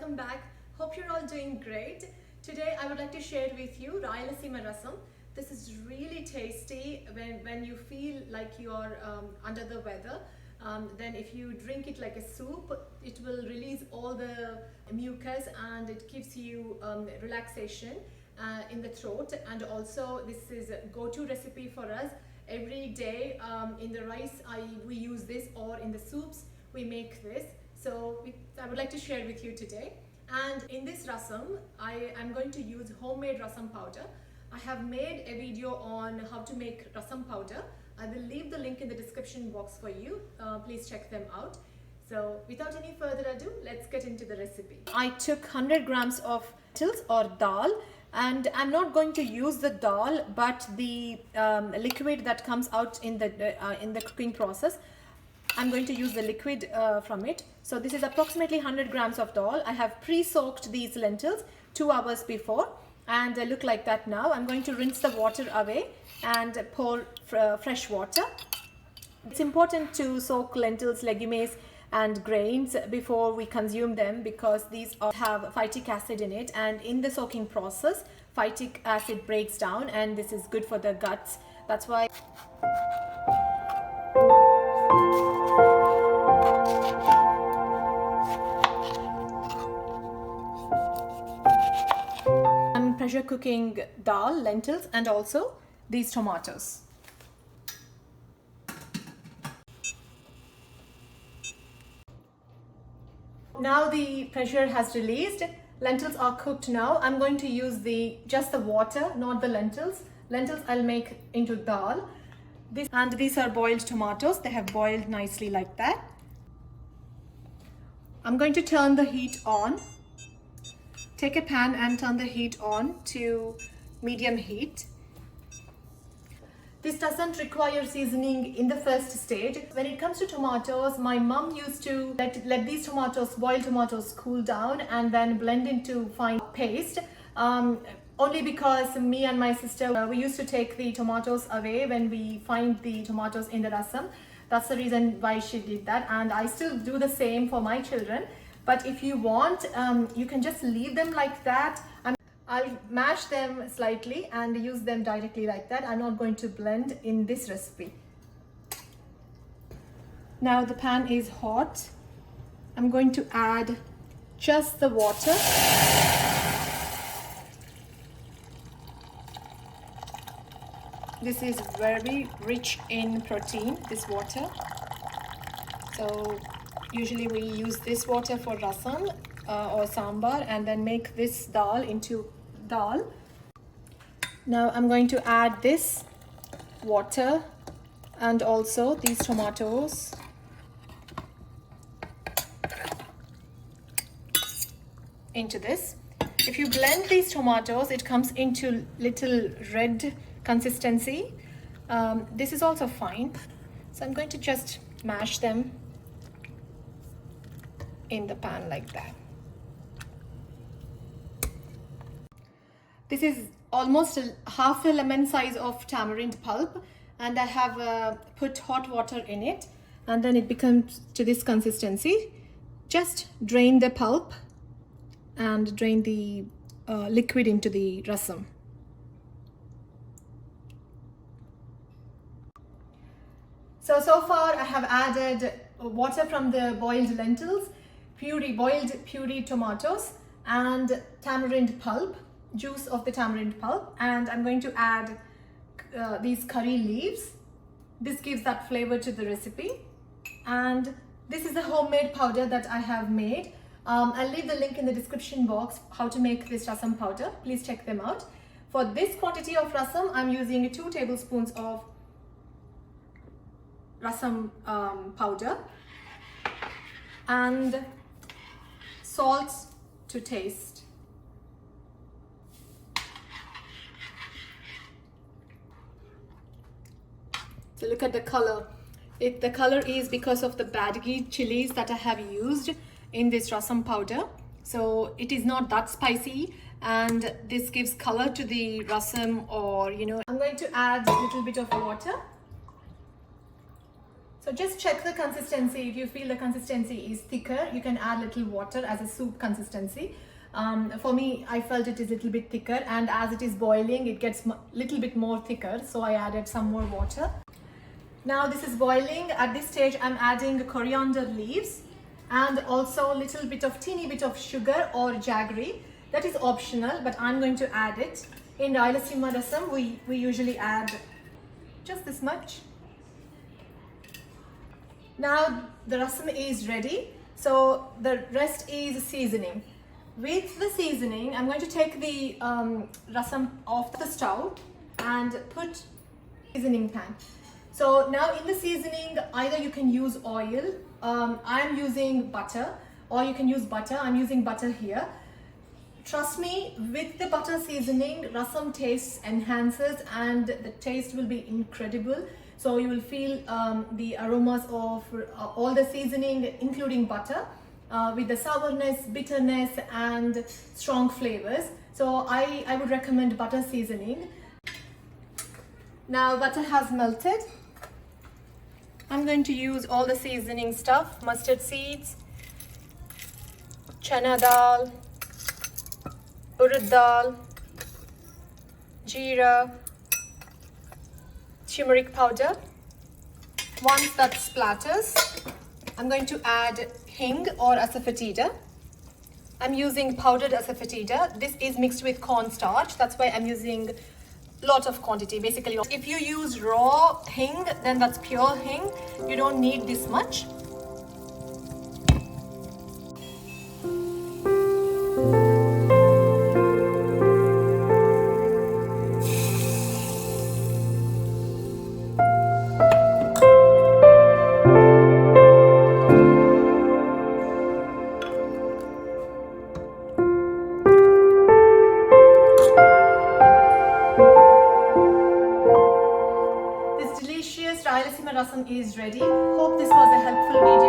welcome back. Hope you're all doing great. Today I would like to share with you Rayalaseema Rasam. This is really tasty when you feel like you're under the weather. Then if you drink it like a soup, it will release all the mucus and it gives you relaxation in the throat. And also this is a go-to recipe for us. Every day in the rice we use this, or in the soups we make this. So I would like to share with you today. And in this rasam, I am going to use homemade rasam powder. I have made a video on how to make rasam powder. I will leave the link in the description box for you. Please check them out. So without any further ado, let's get into the recipe. I took 100 grams of lentils or dal, and I'm not going to use the dal but the liquid that comes out in the cooking process. I'm going to use the liquid from it. So this is approximately 100 grams of dal. I have pre-soaked these lentils 2 hours before, and they look like that now. I'm going to rinse the water away and pour fresh water. It's important to soak lentils, legumes and grains before we consume them, because these have phytic acid in it, and in the soaking process phytic acid breaks down and this is good for the guts. That's why I'm pressure cooking dal, lentils and also these tomatoes. Now the pressure has released. Lentils are cooked now. I'm going to use just the water, not the lentils. Lentils I'll make into dal. And these are boiled tomatoes. They have boiled nicely like that. I'm going to turn the heat on. Take a pan and turn the heat on to medium heat. This doesn't require seasoning in the first stage. When it comes to tomatoes, my mom used to let these boiled tomatoes cool down and then blend into fine paste. Only because me and my sister, we used to take the tomatoes away when we find the tomatoes in the rasam. That's the reason why she did that, and I still do the same for my children. But if you want, you can just leave them like that. I'll mash them slightly and use them directly like that. I'm not going to blend in this recipe. Now the pan is hot. I'm going to add just the water. This is very rich in protein, this water. So usually we use this water for rasam or sambar, and then make this dal into dal. Now I'm going to add this water and also these tomatoes. Into this. If you blend these tomatoes, it comes into little red consistency. This is also fine. So I'm going to just mash them in the pan like that. This is almost half a lemon size of tamarind pulp, and I have put hot water in it, and then it becomes to this consistency. Just drain the pulp and drain the liquid into the rasam. So far I have added water from the boiled lentils, boiled puree tomatoes and tamarind pulp, juice of the tamarind pulp, and I'm going to add these curry leaves. This gives that flavor to the recipe. And this is the homemade powder that I have made. I'll leave the link in the description box how to make this rasam powder. Please check them out. For this quantity of rasam, I'm using 2 tablespoons of rasam powder and salt to taste. So look at the color. The color is because of the Badgi chilies that I have used in this rasam powder. So it is not that spicy, and this gives color to the rasam, or I'm going to add a little bit of water. So just check the consistency. If you feel the consistency is thicker, you can add little water as a soup consistency. For me, I felt it is a little bit thicker, and as it is boiling, it gets a little bit more thicker, so I added some more water. Now this is boiling. At this stage, I'm adding coriander leaves and also a little bit of teeny bit of sugar or jaggery. That is optional, but I'm going to add it. In Rayalaseema Rasam, we usually add just this much. Now the rasam is ready, so the rest is seasoning. With the seasoning, I'm going to take the rasam off the stove and put seasoning pan. So now in the seasoning, either you can use oil, I'm using butter, or you can use butter. I'm using butter here. Trust me, with the butter seasoning, rasam taste enhances and the taste will be incredible. So you will feel the aromas of all the seasoning, including butter, with the sourness, bitterness and strong flavors. So I would recommend butter seasoning. Now butter has melted. I'm going to use all the seasoning stuff: mustard seeds, chana dal, urad dal, jeera, turmeric powder. Once that splatters, I'm going to add hing or asafoetida. I'm using powdered asafoetida. This is mixed with cornstarch. That's why I'm using lot of quantity. Basically, if you use raw hing, then that's pure hing. You don't need this much. Rayalaseema Rasam is ready. Hope this was a helpful video.